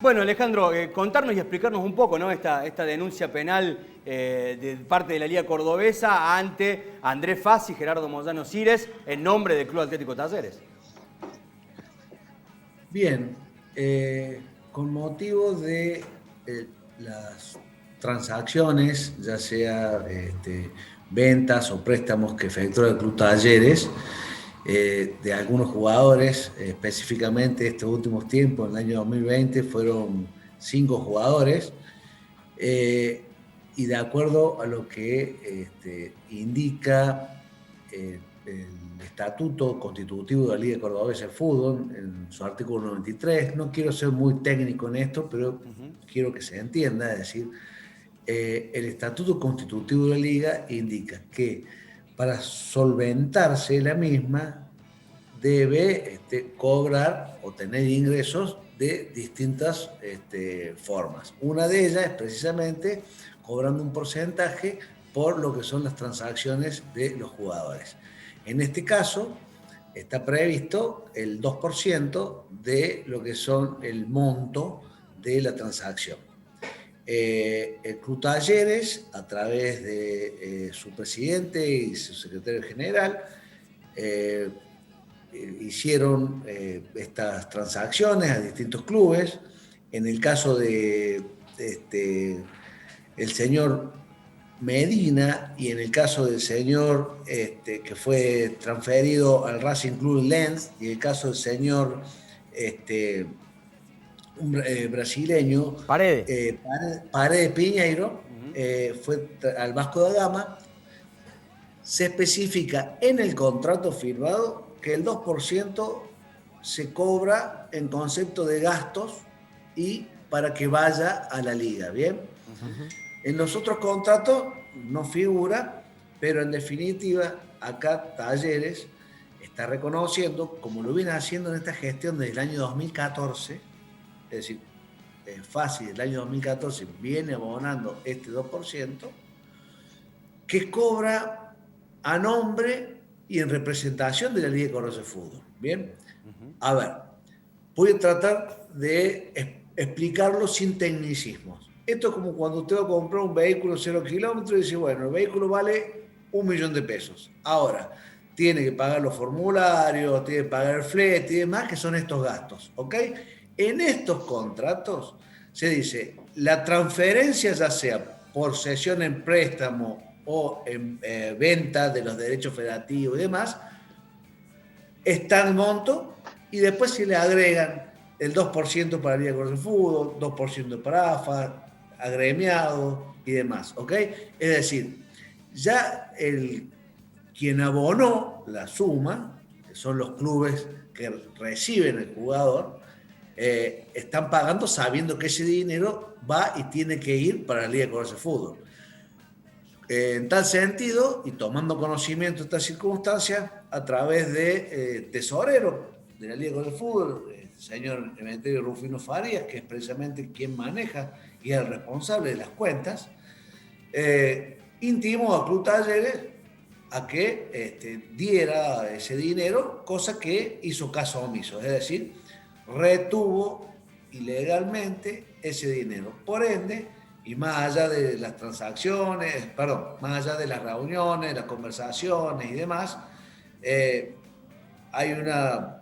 Bueno, Alejandro, contarnos y explicarnos un poco, ¿no? Esta denuncia penal de parte de la Liga Cordobesa ante Andrés Fassi y Gerardo Moyano Cires en nombre del Club Atlético Talleres. Bien, con motivo de las transacciones, ya sea ventas o préstamos que efectúa el Club Talleres, de algunos jugadores, específicamente estos últimos tiempos, en el año 2020 fueron 5 jugadores, y de acuerdo a lo que indica el Estatuto Constitutivo de la Liga Cordobesa de Fútbol, en su artículo 93, no quiero ser muy técnico en esto, pero quiero que se entienda, es decir, el Estatuto Constitutivo de la Liga indica que para solventarse la misma debe cobrar o tener ingresos de distintas formas. Una de ellas es precisamente cobrando un porcentaje por lo que son las transacciones de los jugadores. En este caso, está previsto el 2% de lo que son el monto de la transacción. El Club Talleres, a través de su presidente y su secretario general, hicieron estas transacciones a distintos clubes. En el caso de el señor Medina y en el caso del señor que fue transferido al Racing Club Lens y el caso del señor un brasileño, Paredes. Paredes Piñeiro, fue al Vasco da Gama. Se especifica en el contrato firmado que el 2% se cobra en concepto de gastos y para que vaya a la liga, ¿bien? En los otros contratos no figura, pero en definitiva acá Talleres está reconociendo, como lo viene haciendo en esta gestión desde el año 2014, es decir, Fassi del año 2014 viene abonando este 2%, que cobra a nombre y en representación de la Liga Cordobesa de Fútbol. Bien, a ver, voy a tratar de explicarlo sin tecnicismos. Esto es como cuando usted va a comprar un vehículo 0 kilómetros y dice, bueno, el vehículo vale 1.000.000 de pesos. Ahora, tiene que pagar los formularios, tiene que pagar el flete y demás, que son estos gastos, ¿ok? En estos contratos se dice, la transferencia ya sea por cesión en préstamo o en venta de los derechos federativos y demás, está el monto y después se le agregan el 2% para la Liga de Fútbol, 2% para AFA, agremiado y demás, ¿ok? Es decir, ya quien abonó la suma, que son los clubes que reciben el jugador, están pagando sabiendo que ese dinero va y tiene que ir para la Liga de Fútbol. En tal sentido, y tomando conocimiento de estas circunstancias, a través de tesorero de la Liga de Fútbol, el señor Emeterio Rufino Farías, que es precisamente quien maneja y es el responsable de las cuentas, intimó a Club Talleres a que diera ese dinero, cosa que hizo caso omiso, es decir, retuvo ilegalmente ese dinero. Por ende, y más allá de las transacciones, más allá de las reuniones, las conversaciones y demás, hay una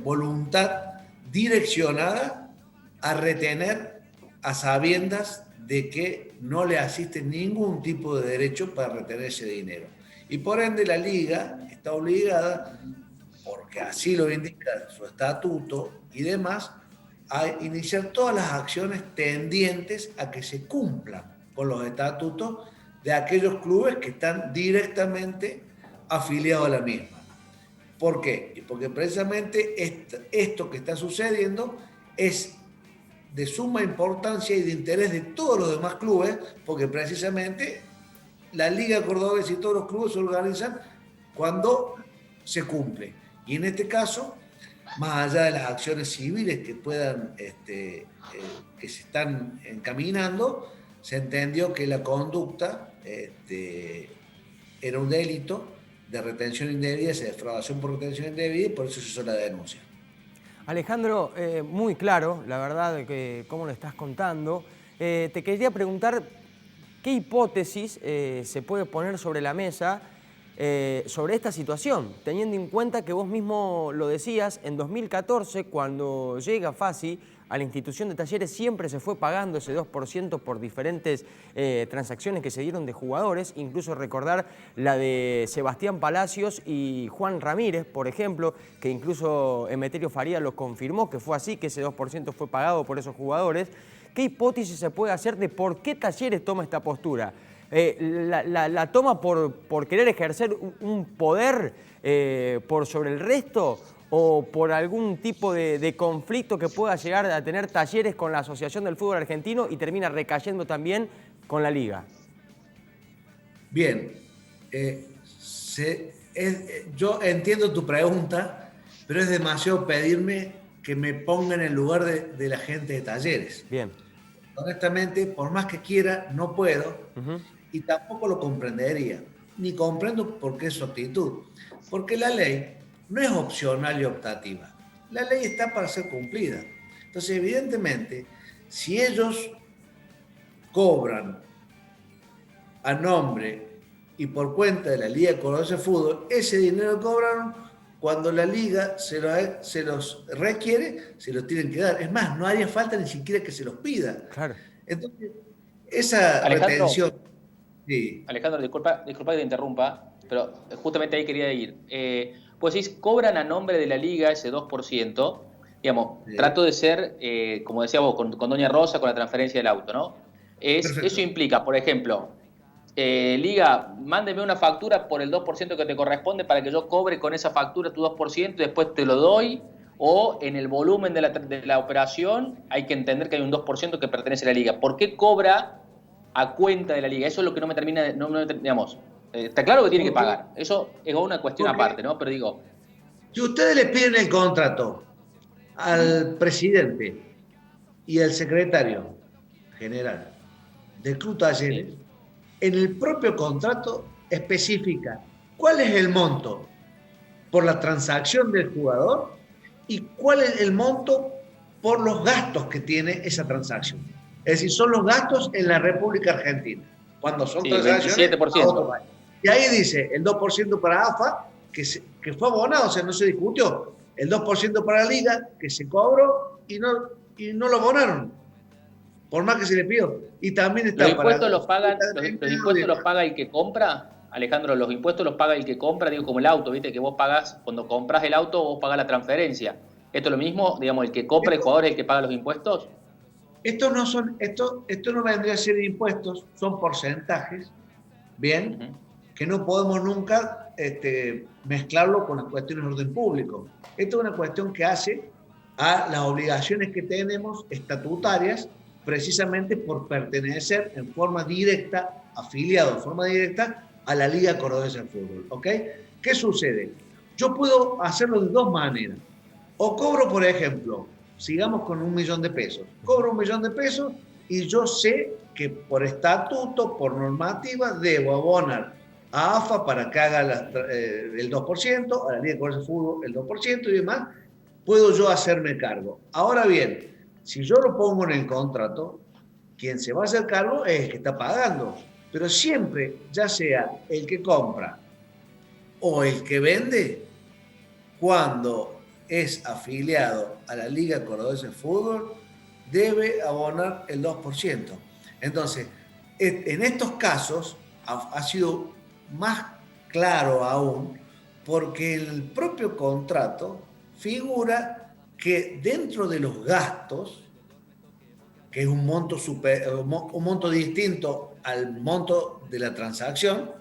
voluntad direccionada a retener a sabiendas de que no le asiste ningún tipo de derecho para retener ese dinero. Y por ende la Liga está obligada, porque así lo indica su estatuto y demás, a iniciar todas las acciones tendientes a que se cumplan con los estatutos de aquellos clubes que están directamente afiliados a la misma. ¿Por qué? Porque precisamente esto que está sucediendo es de suma importancia y de interés de todos los demás clubes, porque precisamente la Liga Cordobesa y todos los clubes se organizan cuando se cumple. Y en este caso, más allá de las acciones civiles que puedan, que se están encaminando, se entendió que la conducta era un delito de retención indebida, de defraudación por retención indebida, y por eso se hizo la denuncia. Alejandro, muy claro, la verdad, que cómo lo estás contando. Te quería preguntar qué hipótesis se puede poner sobre la mesa sobre esta situación, teniendo en cuenta que vos mismo lo decías, en 2014, cuando llega Fassi a la institución de Talleres, siempre se fue pagando ese 2% por diferentes transacciones que se dieron de jugadores, incluso recordar la de Sebastián Palacios y Juan Ramírez, por ejemplo, que incluso Emeterio Faría lo confirmó, que fue así, que ese 2% fue pagado por esos jugadores. ¿Qué hipótesis se puede hacer de por qué Talleres toma esta postura? ¿La toma por querer ejercer un poder por sobre el resto o por algún tipo de conflicto que pueda llegar a tener Talleres con la Asociación del Fútbol Argentino y termina recayendo también con la Liga? Bien, yo entiendo tu pregunta, pero es demasiado pedirme que me ponga en el lugar de la gente de Talleres. Bien. Honestamente, por más que quiera, no puedo. Uh-huh. Y tampoco lo comprendería, ni comprendo por qué su actitud, porque la ley no es opcional y optativa, la ley está para ser cumplida. Entonces, evidentemente, si ellos cobran a nombre y por cuenta de la Liga Cordobesa de Fútbol, ese dinero que cobraron, cuando la Liga se los requiere, se los tienen que dar. Es más, no haría falta ni siquiera que se los pida. Claro. Entonces, esa Alejandro, retención... Sí. Alejandro, disculpa que te interrumpa, pero justamente ahí quería ir. Pues decís, cobran a nombre de la Liga ese 2%, digamos, Sí. trato de ser, como decía vos, con Doña Rosa, con la transferencia del auto, ¿no? Eso implica, por ejemplo, Liga, mándeme una factura por el 2% que te corresponde para que yo cobre con esa factura tu 2% y después te lo doy, o en el volumen de la operación hay que entender que hay un 2% que pertenece a la Liga. ¿Por qué cobra a cuenta de la Liga? Eso es lo que no me termina, digamos, está claro que tiene que pagar, eso es una cuestión aparte, ¿no? Pero digo... Si ustedes le piden el contrato al presidente y al secretario general del Club Talleres, Sí. en el propio contrato especifica cuál es el monto por la transacción del jugador y cuál es el monto por los gastos que tiene esa transacción. Es decir, son los gastos en la República Argentina, cuando son transacciones 27%. a otro país. Y ahí dice el 2% para AFA, que fue abonado, o sea, no se discutió. El 2% para la Liga, que se cobró y no lo abonaron, por más que se le pidió. Y también está ¿Los impuestos para... los pagan, los impuestos los paga el que compra? Alejandro, ¿los impuestos los paga el que compra? Digo, como el auto, ¿viste? Que vos pagás, cuando compras el auto, vos pagás la transferencia. ¿Esto es lo mismo? Digamos, ¿el que compra el jugador es el que paga los impuestos? Esto no vendría a ser impuestos, son porcentajes, ¿bien? Que no podemos nunca mezclarlo con las cuestiones de orden público. Esto es una cuestión que hace a las obligaciones que tenemos estatutarias, precisamente por pertenecer en forma directa, afiliado en forma directa a la Liga Cordobesa de Fútbol, ¿ok? ¿Qué sucede? Yo puedo hacerlo de dos maneras. O cobro, por ejemplo, sigamos con 1 millón de pesos. Cobro 1 millón de pesos y yo sé que por estatuto, por normativa, debo abonar a AFA para que haga el 2%, a la Liga Cordobesa de Fútbol el 2% y demás. Puedo yo hacerme cargo. Ahora bien, si yo lo pongo en el contrato, quien se va a hacer cargo es el que está pagando. Pero siempre, ya sea el que compra o el que vende, cuando es afiliado a la Liga Cordobesa de Fútbol, debe abonar el 2%. Entonces, en estos casos ha sido más claro aún, porque en el propio contrato figura que dentro de los gastos, que es un monto distinto al monto de la transacción,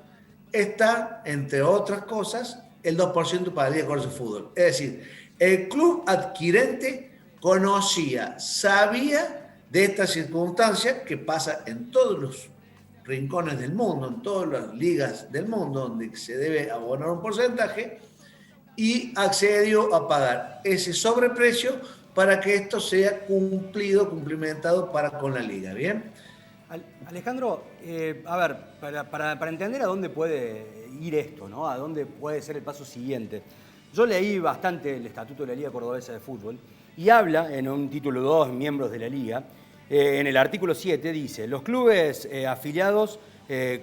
está, entre otras cosas, el 2% para la Liga Cordobesa de Fútbol. Es decir, el club adquirente conocía, sabía de esta circunstancia que pasa en todos los rincones del mundo, en todas las ligas del mundo, donde se debe abonar un porcentaje, y accedió a pagar ese sobreprecio para que esto sea cumplimentado con la liga, ¿bien? Alejandro, a ver, para entender a dónde puede ir esto, ¿no? A dónde puede ser el paso siguiente. Yo leí bastante el Estatuto de la Liga Cordobesa de Fútbol y habla, en un título 2, miembros de la Liga, en el artículo 7 dice: los clubes afiliados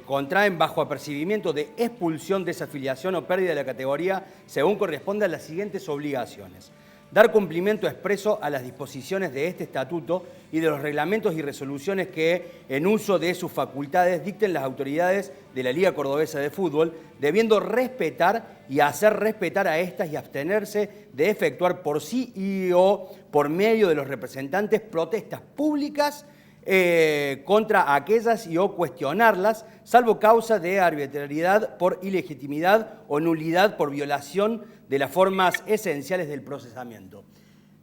contraen bajo apercibimiento de expulsión, desafiliación o pérdida de la categoría según corresponde a las siguientes obligaciones: dar cumplimiento expreso a las disposiciones de este estatuto y de los reglamentos y resoluciones que, en uso de sus facultades, dicten las autoridades de la Liga Cordobesa de Fútbol, debiendo respetar y hacer respetar a estas y abstenerse de efectuar por sí y o por medio de los representantes protestas públicas contra aquellas y o cuestionarlas, salvo causa de arbitrariedad por ilegitimidad o nulidad por violación de las formas esenciales del procesamiento.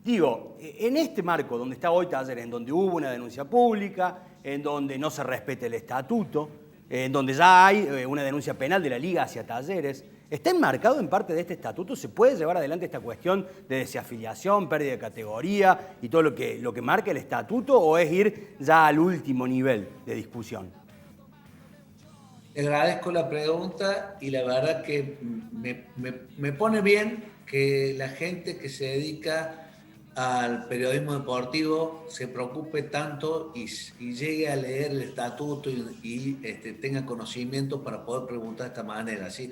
Digo, en este marco donde está hoy Talleres, en donde hubo una denuncia pública, en donde no se respeta el estatuto, en donde ya hay una denuncia penal de la Liga hacia Talleres, ¿está enmarcado en parte de este estatuto? ¿Se puede llevar adelante esta cuestión de desafiliación, pérdida de categoría y todo lo que marca el estatuto, o es ir ya al último nivel de discusión? Le agradezco la pregunta y la verdad que me pone bien que la gente que se dedica al periodismo deportivo se preocupe tanto y llegue a leer el estatuto y tenga conocimiento para poder preguntar de esta manera, ¿sí?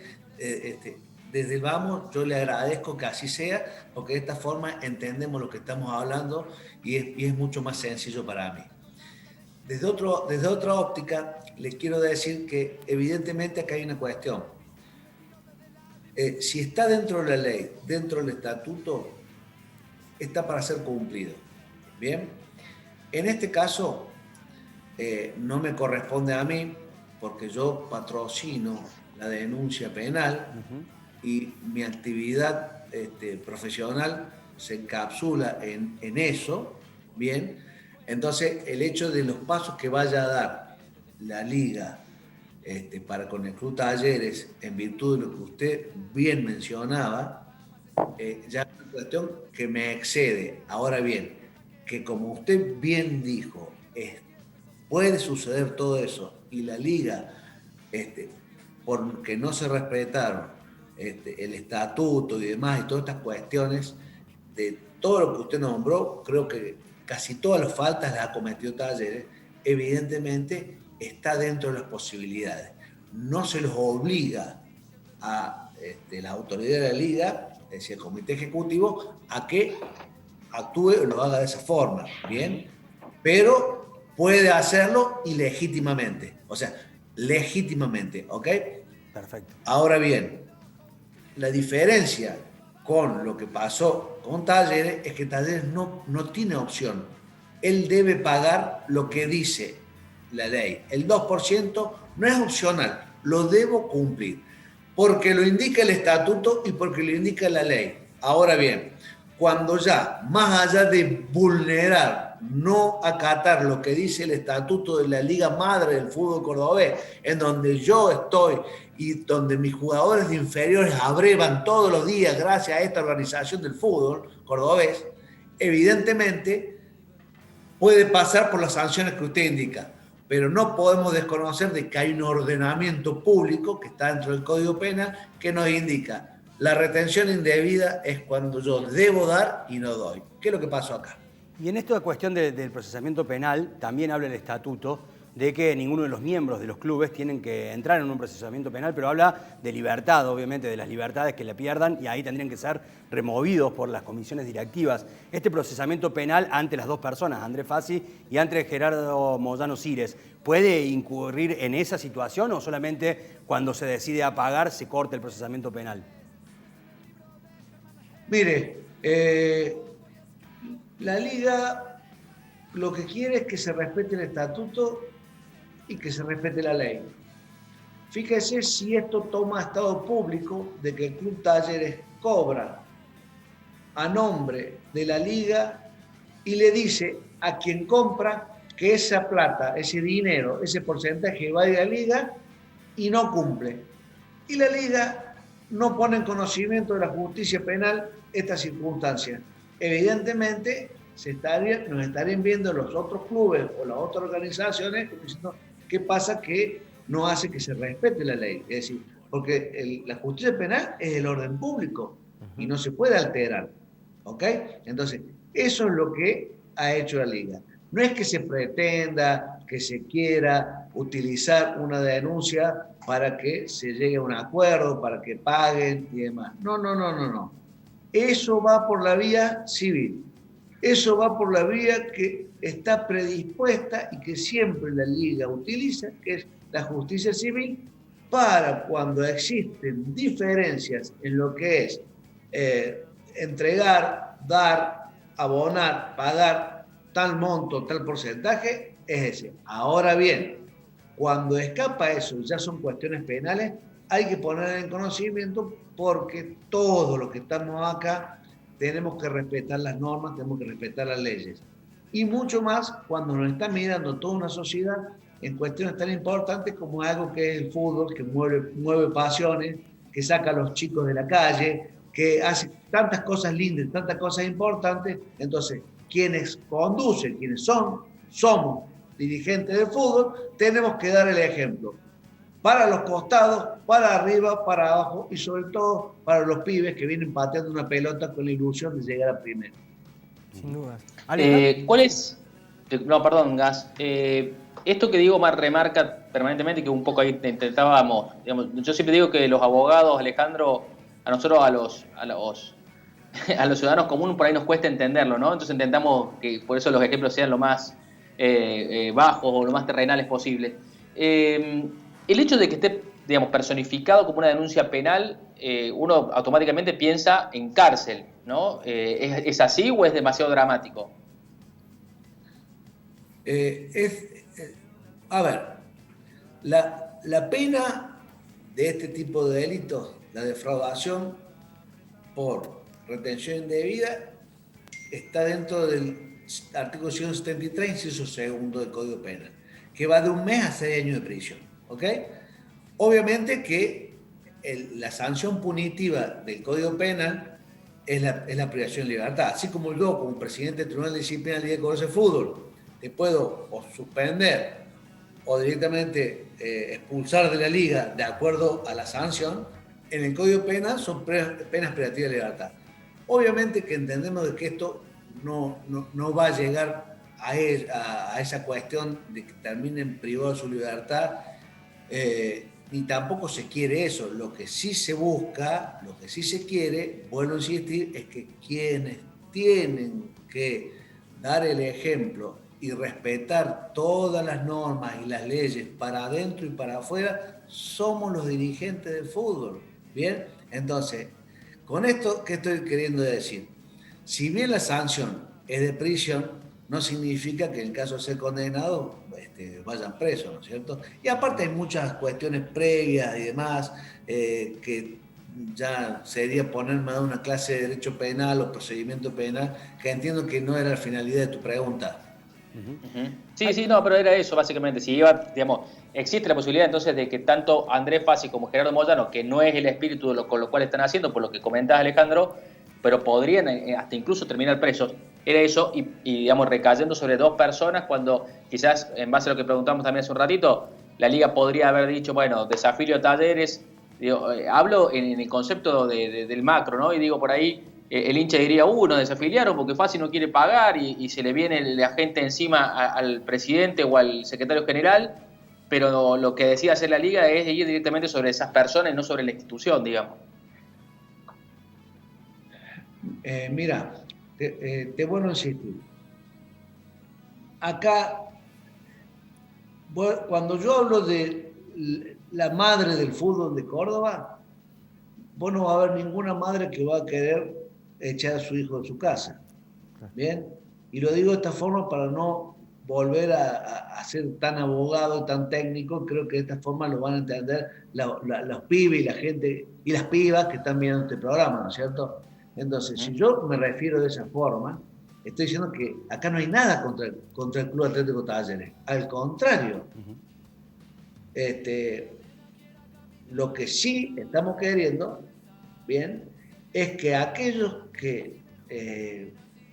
Desde el vamos, yo le agradezco que así sea, porque de esta forma entendemos lo que estamos hablando y es mucho más sencillo para mí. Desde otra óptica, les quiero decir que evidentemente acá hay una cuestión. Si está dentro de la ley, dentro del estatuto, está para ser cumplido. Bien, en este caso no me corresponde a mí, porque yo patrocino la denuncia penal y mi actividad profesional se encapsula en eso. Bien, entonces el hecho de los pasos que vaya a dar la Liga para con el Club Talleres, en virtud de lo que usted bien mencionaba, ya es una cuestión que me excede. Ahora bien, que como usted bien dijo, puede suceder todo eso y la Liga, porque no se respetaron el estatuto y demás, y todas estas cuestiones, de todo lo que usted nombró, creo que casi todas las faltas las ha cometido Talleres, evidentemente está dentro de las posibilidades. No se los obliga a la autoridad de la Liga, es decir, el comité ejecutivo, a que actúe o lo haga de esa forma, ¿bien? Pero puede hacerlo ilegítimamente, o sea, legítimamente, ¿ok? Perfecto. Ahora bien, la diferencia con lo que pasó con Talleres es que Talleres no tiene opción. Él debe pagar lo que dice la ley. El 2% no es opcional, lo debo cumplir, porque lo indica el estatuto y porque lo indica la ley. Ahora bien, cuando ya, más allá de vulnerar, no acatar lo que dice el estatuto de la Liga Madre del Fútbol Cordobés, en donde yo estoy y donde mis jugadores de inferiores abrevan todos los días gracias a esta organización del fútbol cordobés, evidentemente puede pasar por las sanciones que usted indica, pero no podemos desconocer de que hay un ordenamiento público que está dentro del Código Penal que nos indica: la retención indebida es cuando yo debo dar y no doy. ¿Qué es lo que pasó acá? Y en esta cuestión del procesamiento penal, también habla el estatuto de que ninguno de los miembros de los clubes tienen que entrar en un procesamiento penal, pero habla de libertad, obviamente, de las libertades que le pierdan, y ahí tendrían que ser removidos por las comisiones directivas. Este procesamiento penal ante las dos personas, Andrés Fassi y ante Gerardo Moyano Cires, ¿puede incurrir en esa situación o solamente cuando se decide apagar se corta el procesamiento penal? Mire, la Liga lo que quiere es que se respete el estatuto y que se respete la ley. Fíjese si esto toma estado público de que el Club Talleres cobra a nombre de la Liga y le dice a quien compra que esa plata, ese dinero, ese porcentaje va a ir a la Liga y no cumple. Y la Liga no pone en conocimiento de la justicia penal esta circunstancia. Evidentemente nos estarían viendo los otros clubes o las otras organizaciones diciendo: ¿qué pasa que no hace que se respete la ley? Es decir, porque la justicia penal es el orden público. y no se puede alterar, ¿ok? Entonces, eso es lo que ha hecho la liga. No es que se pretenda, que se quiera utilizar una denuncia para que se llegue a un acuerdo, para que paguen y demás. No, no, no, no, no. Eso va por la vía civil. Eso va por la vía que está predispuesta y que siempre la liga utiliza, que es la justicia civil, para cuando existen diferencias en lo que es entregar, dar, abonar, pagar tal monto, tal porcentaje, es ese. Ahora bien, cuando escapa eso, ya son cuestiones penales, hay que poner en conocimiento porque todos los que estamos acá tenemos que respetar las normas, tenemos que respetar las leyes. Y mucho más cuando nos está mirando toda una sociedad en cuestiones tan importantes como algo que es el fútbol, que mueve pasiones, que saca a los chicos de la calle, que hace tantas cosas lindas, tantas cosas importantes. Entonces, quienes conducen, quienes somos dirigentes del fútbol, tenemos que dar el ejemplo. Para los costados, para arriba, para abajo y sobre todo para los pibes que vienen pateando una pelota con la ilusión de llegar a primero. Sin duda. ¿Cuál es? No, perdón, Gas. Esto que digo más remarca permanentemente, que un poco ahí intentábamos, digamos, yo siempre digo que los abogados, Alejandro, a nosotros, a los ciudadanos comunes por ahí nos cuesta entenderlo, ¿no? Entonces intentamos que por eso los ejemplos sean lo más bajos o lo más terrenales posible. El hecho de que esté, digamos, personificado como una denuncia penal, uno automáticamente piensa en cárcel, ¿no? ¿Es así o es demasiado dramático? A ver, la pena de este tipo de delitos, la defraudación por retención indebida, está dentro del artículo 173, inciso segundo del Código Penal, que va de 1 mes a 6 años de prisión. ¿Ok? Obviamente que la sanción punitiva del Código Penal es la privación de libertad. Así como yo, como presidente del Tribunal de Disciplina de la Liga de Cobros de Fútbol, te puedo o suspender o directamente expulsar de la liga de acuerdo a la sanción, en el Código Penal son penas privativas de libertad. Obviamente que entendemos de que esto no va a llegar a esa cuestión de que terminen privados de su libertad, ni tampoco se quiere eso. Lo que sí se busca, lo que sí se quiere, vuelvo a insistir, es que quienes tienen que dar el ejemplo y respetar todas las normas y las leyes para adentro y para afuera, somos los dirigentes del fútbol. ¿Bien? Entonces, con esto, ¿qué estoy queriendo decir? Si bien la sanción es de prisión, no significa que en caso de ser condenado vayan presos, ¿no es cierto? Y aparte hay muchas cuestiones previas y demás que ya sería ponerme a una clase de derecho penal o procedimiento penal, que entiendo que no era la finalidad de tu pregunta. Sí, sí, no, pero era eso básicamente. Si iba, digamos, existe la posibilidad entonces de que tanto Andrés Fassi como Gerardo Moyano, que no es el espíritu con lo cual están haciendo, por lo que comentabas, Alejandro, pero podrían hasta incluso terminar presos. Era eso, y digamos, recayendo sobre 2 personas, cuando quizás, en base a lo que preguntamos también hace un ratito, la Liga podría haber dicho, bueno, desafío a Talleres. Digo, hablo en el concepto del macro, ¿no? Y digo, por ahí el hincha diría, nos desafiliaron porque Fassi no quiere pagar y se le viene el agente encima al presidente o al secretario general, pero lo que decide hacer la Liga es ir directamente sobre esas personas y no sobre la institución, digamos. Mira, te vuelvo a insistir. Acá, cuando yo hablo de la madre del fútbol de Córdoba, vos no va a haber ninguna madre que va a querer echar a su hijo de su casa. ¿Bien? Y lo digo de esta forma para no volver a ser tan abogado, tan técnico. Creo que de esta forma lo van a entender los pibes y la gente y las pibas que están viendo este programa, ¿no es cierto? Entonces, si yo me refiero de esa forma, estoy diciendo que acá no hay nada contra el Club Atlético Talleres. Al contrario, lo que sí estamos queriendo, bien, es que aquellos que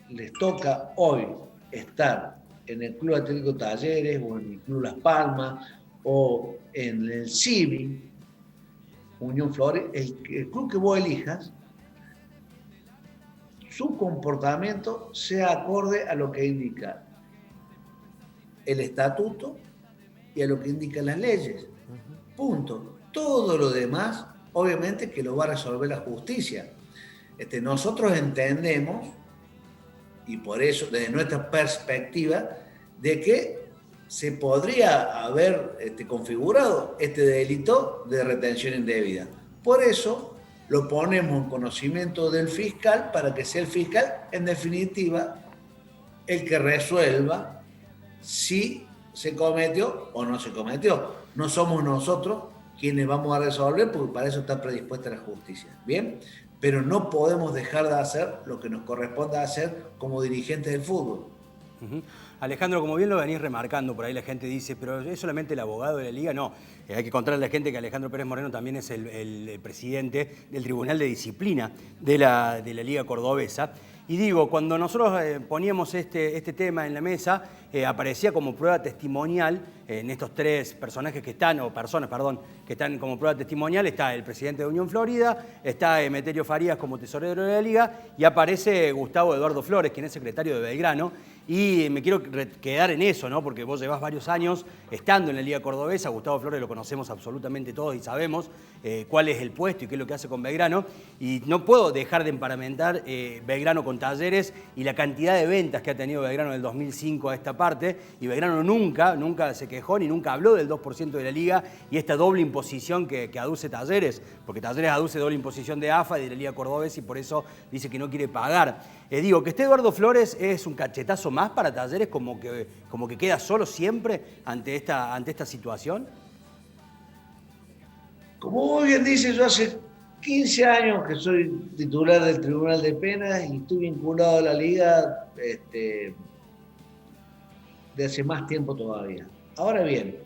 les toca hoy estar en el Club Atlético Talleres o en el Club Las Palmas o en el CIVI, Unión Flores, el club que vos elijas, su comportamiento sea acorde a lo que indica el estatuto y a lo que indican las leyes. Punto. Todo lo demás, obviamente que lo va a resolver la justicia. Nosotros entendemos, y por eso, desde nuestra perspectiva, de que se podría haber configurado este delito de retención indebida. Por eso lo ponemos en conocimiento del fiscal para que sea el fiscal, en definitiva, el que resuelva si se cometió o no se cometió. No somos nosotros quienes vamos a resolver, porque para eso está predispuesta la justicia. ¿Bien? Pero no podemos dejar de hacer lo que nos corresponde hacer como dirigentes del fútbol. Alejandro, como bien lo venís remarcando, por ahí la gente dice, pero ¿es solamente el abogado de la Liga? No, hay que contarle a la gente que Alejandro Pérez Moreno también es el presidente del Tribunal de Disciplina de la Liga Cordobesa. Y digo, cuando nosotros poníamos este tema en la mesa, aparecía como prueba testimonial en estos tres personajes que están, o personas, perdón, que están como prueba testimonial, está el presidente de Unión Florida, está Emeterio Farías como tesorero de la Liga y aparece Gustavo Eduardo Flores, quien es secretario de Belgrano. Y me quiero quedar en eso, ¿no? Porque vos llevás varios años estando en la Liga Cordobesa. Gustavo Flores lo conocemos absolutamente todos y sabemos cuál es el puesto y qué es lo que hace con Belgrano. Y no puedo dejar de emparamentar Belgrano con Talleres y la cantidad de ventas que ha tenido Belgrano del 2005 a esta parte. Y Belgrano nunca se quejó ni nunca habló del 2% de la Liga y esta doble imposición que aduce Talleres, porque Talleres aduce doble imposición de AFA y de la Liga Cordobesa y por eso dice que no quiere pagar. Digo, que esté Eduardo Flores es un cachetazo más para Talleres, como que queda solo siempre ante esta situación. Como vos bien dices, yo hace 15 años que soy titular del Tribunal de Penas y estoy vinculado a la Liga de hace más tiempo todavía. Ahora bien,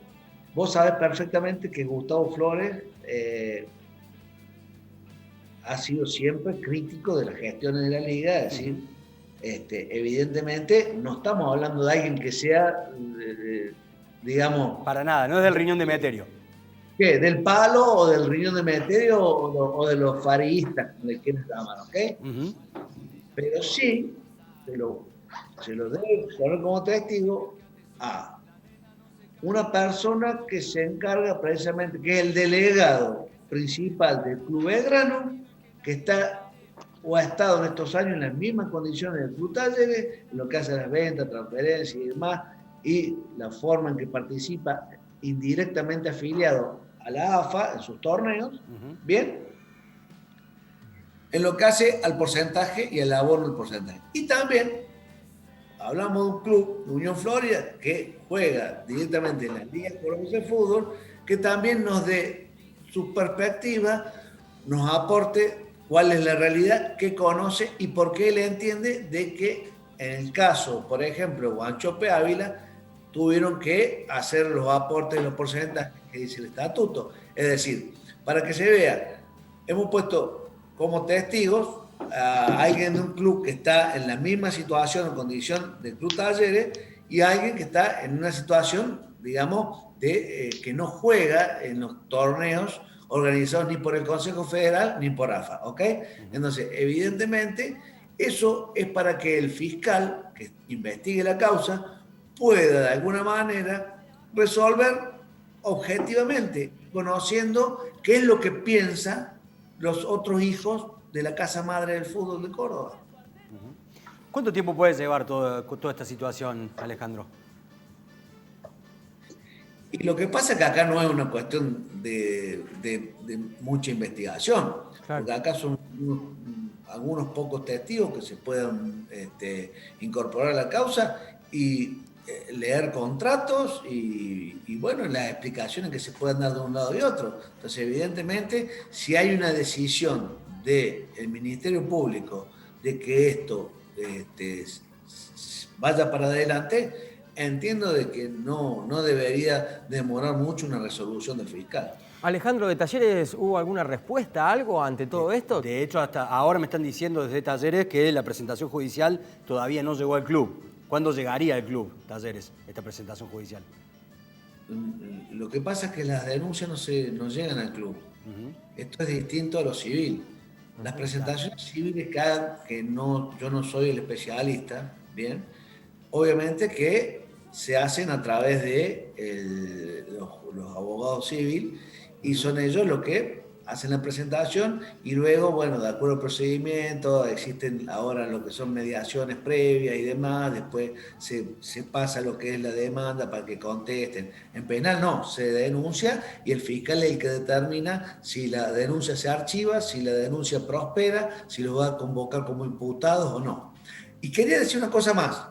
vos sabés perfectamente que Gustavo Flores ha sido siempre crítico de las gestiones de la Liga, es decir, evidentemente no estamos hablando de alguien que sea, digamos... Para nada, no es del riñón de Emeterio. ¿Qué? ¿Del palo o del riñón de Emeterio o de los faristas, como le quieres llamar, ok? Pero sí, se lo debe poner como testigo a una persona que se encarga precisamente, que es el delegado principal del Club Belgrano, que está o ha estado en estos años en las mismas condiciones del Club Talleres, en lo que hace las ventas, transferencias y demás, y la forma en que participa indirectamente afiliado a la AFA en sus torneos, bien, en lo que hace al porcentaje y al abono del porcentaje. Y también hablamos de un club, de Unión Florida, que juega directamente en la Liga Cordobesa de Fútbol, que también nos dé su perspectiva, nos aporte cuál es la realidad, qué conoce y por qué él entiende de que en el caso, por ejemplo, Guanchope Ávila, tuvieron que hacer los aportes, los porcentajes que dice el estatuto. Es decir, para que se vea, hemos puesto como testigos a alguien de un club que está en la misma situación o condición del Club Talleres y a alguien que está en una situación, digamos, de que no juega en los torneos organizados ni por el Consejo Federal ni por AFA, ¿ok? Entonces, evidentemente, eso es para que el fiscal que investigue la causa pueda de alguna manera resolver objetivamente, conociendo qué es lo que piensan los otros hijos de la Casa Madre del Fútbol de Córdoba. ¿Cuánto tiempo puede llevar toda esta situación, Alejandro? Y lo que pasa es que acá no es una cuestión de mucha investigación, claro, porque acá son algunos pocos testigos que se puedan incorporar a la causa y leer contratos y bueno, las explicaciones que se puedan dar de un lado y otro. Entonces, evidentemente, si hay una decisión del Ministerio Público de que esto vaya para adelante, entiendo de que no debería demorar mucho una resolución del fiscal. Alejandro, ¿de Talleres hubo alguna respuesta, algo ante todo esto? De hecho, hasta ahora me están diciendo desde Talleres que la presentación judicial todavía no llegó al club. ¿Cuándo llegaría al club, Talleres, esta presentación judicial? Lo que pasa es que las denuncias no llegan al club. Esto es distinto a lo civil. Las presentaciones civiles que hagan, que no, yo no soy el especialista, bien, obviamente que se hacen a través de los abogados civiles y son ellos los que hacen la presentación y luego, bueno, de acuerdo al procedimiento, existen ahora lo que son mediaciones previas y demás, después se pasa lo que es la demanda para que contesten. En penal no, se denuncia y el fiscal es el que determina si la denuncia se archiva, si la denuncia prospera, si los va a convocar como imputados o no. Y quería decir una cosa más,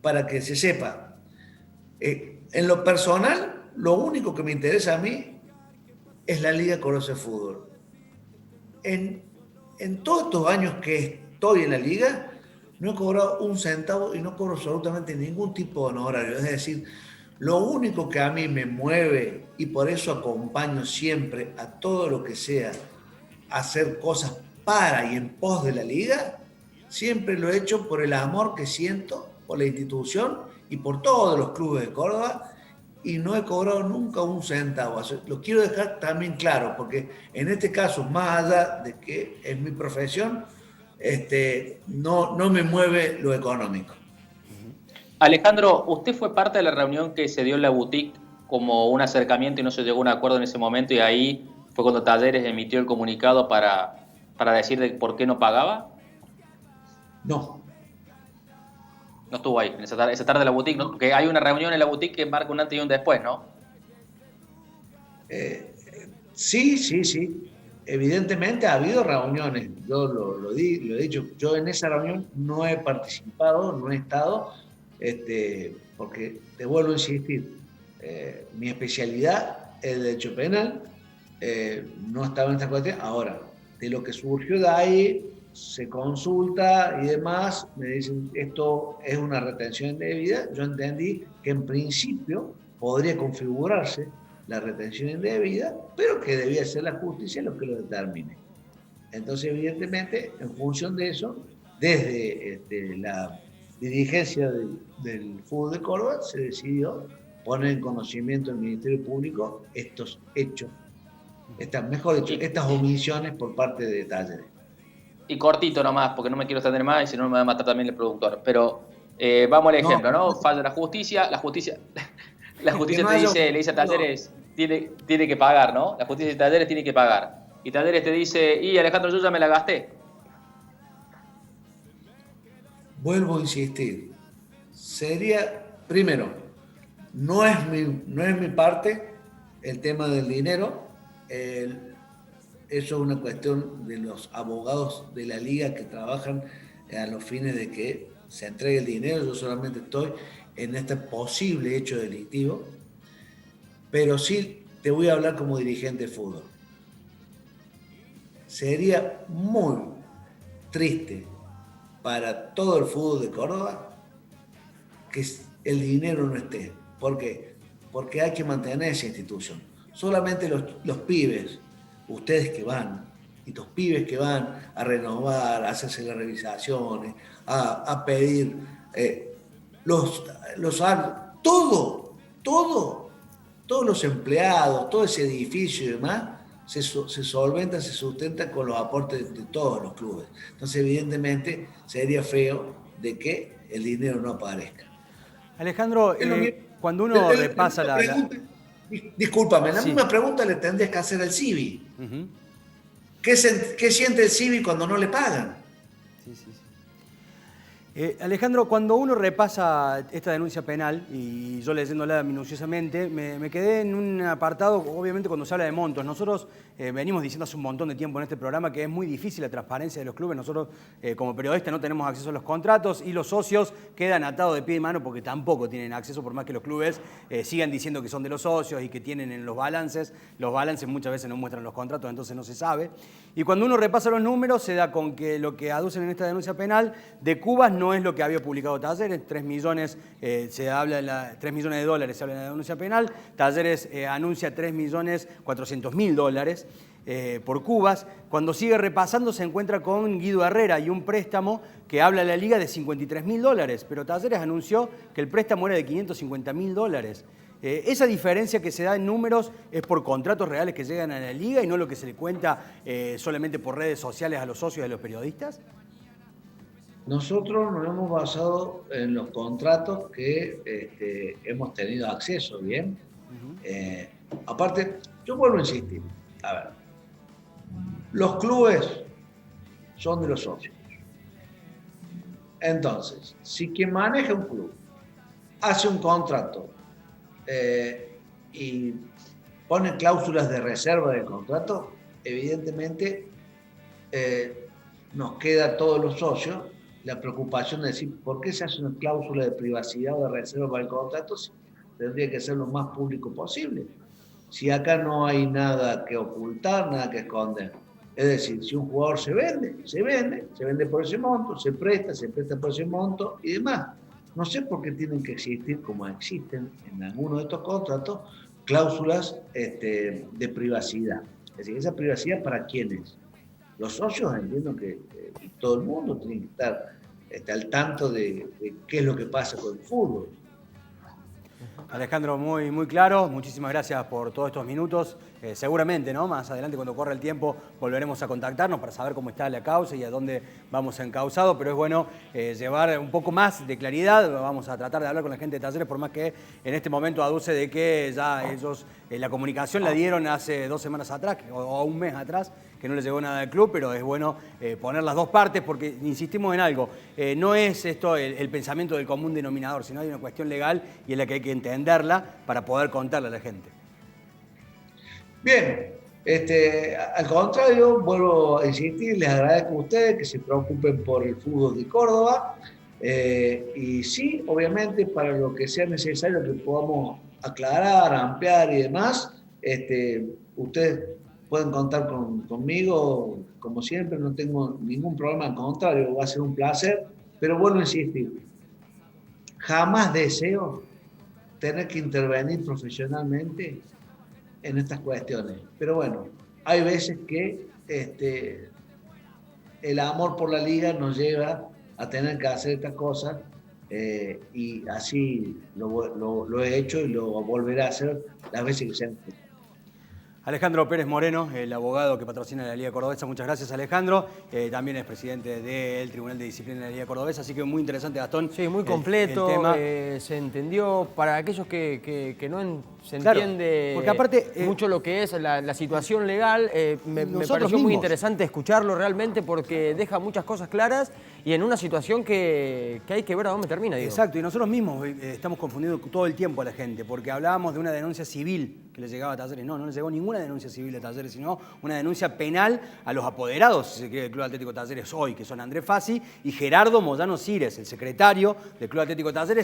para que se sepa. En lo personal, lo único que me interesa a mí es la Liga Cordobesa de Fútbol. En todos estos años que estoy en la Liga, no he cobrado un centavo y no cobro absolutamente ningún tipo de honorario. Es decir, lo único que a mí me mueve, y por eso acompaño siempre a todo lo que sea hacer cosas para y en pos de la Liga, siempre lo he hecho por el amor que siento por la institución y por todos los clubes de Córdoba, y no he cobrado nunca un centavo. Lo quiero dejar también claro, porque en este caso, más allá de que es mi profesión, no me mueve lo económico. Alejandro, ¿usted fue parte de la reunión que se dio en la boutique como un acercamiento y no se llegó a un acuerdo en ese momento y ahí fue cuando Talleres emitió el comunicado para decir de por qué no pagaba? No. No estuvo ahí, esa tarde de la boutique, ¿no? Porque hay una reunión en la boutique que marca un antes y un después, ¿no? Sí. Evidentemente ha habido reuniones, yo lo he dicho, yo en esa reunión no he participado, no he estado, porque te vuelvo a insistir, mi especialidad es el derecho penal, no estaba en esta cuestión. Ahora, de lo que surgió de ahí, se consulta y demás, me dicen, esto es una retención indebida. Yo entendí que en principio podría configurarse la retención indebida, pero que debía ser la justicia lo que lo determine. Entonces, evidentemente, en función de eso, desde la dirigencia del fútbol de Córdoba se decidió poner en conocimiento del Ministerio Público estos hechos, estas omisiones por parte de Talleres. Y cortito nomás, porque no me quiero extender más y si no me va a matar también el productor. Pero vamos al ejemplo, ¿no? Falla la justicia le dice a Talleres, tiene que pagar, ¿no? La justicia de Talleres tiene que pagar. Y Talleres te dice, y Alejandro, yo ya me la gasté. Vuelvo a insistir, primero, no es mi parte el tema del dinero. Eso es una cuestión de los abogados de la liga que trabajan a los fines de que se entregue el dinero. Yo solamente estoy en este posible hecho delictivo, pero sí te voy a hablar como dirigente de fútbol. Sería muy triste para todo el fútbol de Córdoba que el dinero no esté. ¿Por qué? Porque hay que mantener esa institución. Solamente los pibes, ustedes que van, y los pibes que van a renovar, a hacerse las revisaciones, a pedir todos los empleados, todo ese edificio y demás, se solventa, se sustenta con los aportes de todos los clubes. Entonces, evidentemente, sería feo de que el dinero no aparezca. Alejandro, cuando uno repasa Discúlpame, la misma pregunta le tendrías que hacer al CIVI. Uh-huh. ¿Qué siente el CIVI cuando no le pagan? Sí. Alejandro, cuando uno repasa esta denuncia penal, y yo leyéndola minuciosamente, me quedé en un apartado, obviamente cuando se habla de montos. Nosotros venimos diciendo hace un montón de tiempo en este programa que es muy difícil la transparencia de los clubes. Nosotros como periodistas no tenemos acceso a los contratos y los socios quedan atados de pie y mano porque tampoco tienen acceso, por más que los clubes sigan diciendo que son de los socios y que tienen en los balances muchas veces no muestran los contratos, entonces no se sabe. Y cuando uno repasa los números se da con que lo que aducen en esta denuncia penal de Cubas no es lo que había publicado Talleres. 3 millones se habla $3 millones se habla en la denuncia penal. Talleres anuncia $3.400.000 por Cubas. Cuando sigue repasando se encuentra con Guido Herrera y un préstamo que habla la liga de $53.000, pero Talleres anunció que el préstamo era de $550.000. Esa diferencia que se da en números es por contratos reales que llegan a la liga y no lo que se le cuenta solamente por redes sociales a los socios y a los periodistas. Nosotros nos hemos basado en los contratos que hemos tenido acceso, ¿bien? Aparte, yo vuelvo a insistir. A ver, los clubes son de los socios. Entonces, si quien maneja un club hace un contrato y pone cláusulas de reserva del contrato, evidentemente nos queda a todos los socios la preocupación de decir, ¿por qué se hace una cláusula de privacidad o de reserva para el contrato? Si tendría que ser lo más público posible. Si acá no hay nada que ocultar, nada que esconder. Es decir, si un jugador se vende por ese monto, se presta por ese monto y demás. No sé por qué tienen que existir, como existen en algunos de estos contratos, cláusulas de privacidad. Es decir, ¿esa privacidad para quiénes? Los socios, entiendo que todo el mundo tiene que estar al tanto de qué es lo que pasa con el fútbol. Alejandro, muy, muy claro. Muchísimas gracias por todos estos minutos. Seguramente, ¿no? Más adelante, cuando corra el tiempo, volveremos a contactarnos para saber cómo está la causa y a dónde vamos encauzado. Pero es bueno llevar un poco más de claridad. Vamos a tratar de hablar con la gente de Talleres, por más que en este momento aduce de que ya ellos la comunicación la dieron hace 2 semanas atrás o un mes atrás, que no les llegó nada del club, pero es bueno poner las dos partes porque insistimos en algo. No es esto el pensamiento del común denominador, sino hay una cuestión legal y es la que hay que entenderla para poder contarle a la gente. Bien, al contrario, vuelvo a insistir, les agradezco a ustedes que se preocupen por el fútbol de Córdoba y sí, obviamente, para lo que sea necesario que podamos aclarar, ampliar y demás, ustedes pueden contar conmigo, como siempre, no tengo ningún problema, al contrario, va a ser un placer, pero vuelvo a insistir, jamás deseo tener que intervenir profesionalmente en estas cuestiones. Pero bueno, hay veces que el amor por la liga nos lleva a tener que hacer estas cosas y así lo he hecho y lo volveré a hacer las veces que sean. Alejandro Pérez Moreno, el abogado que patrocina la Liga Cordobesa. Muchas gracias, Alejandro. También es presidente del Tribunal de Disciplina de la Liga Cordobesa, así que muy interesante, Gastón. Sí, muy completo, el tema. Se entendió. Para aquellos que no se Claro, entiende porque aparte, mucho lo que es la situación legal, me pareció mismos. muy interesante escucharlo realmente porque deja muchas cosas claras y en una situación que hay que ver a dónde termina, Diego. Exacto, y nosotros mismos estamos confundiendo todo el tiempo a la gente, porque hablábamos de una denuncia civil que le llegaba a Talleres. No le llegó ninguna denuncia civil de Talleres, sino una denuncia penal a los apoderados, si se quiere, del Club Atlético Talleres hoy, que son Andrés Fassi y Gerardo Moyano Cires, el secretario del Club Atlético Talleres.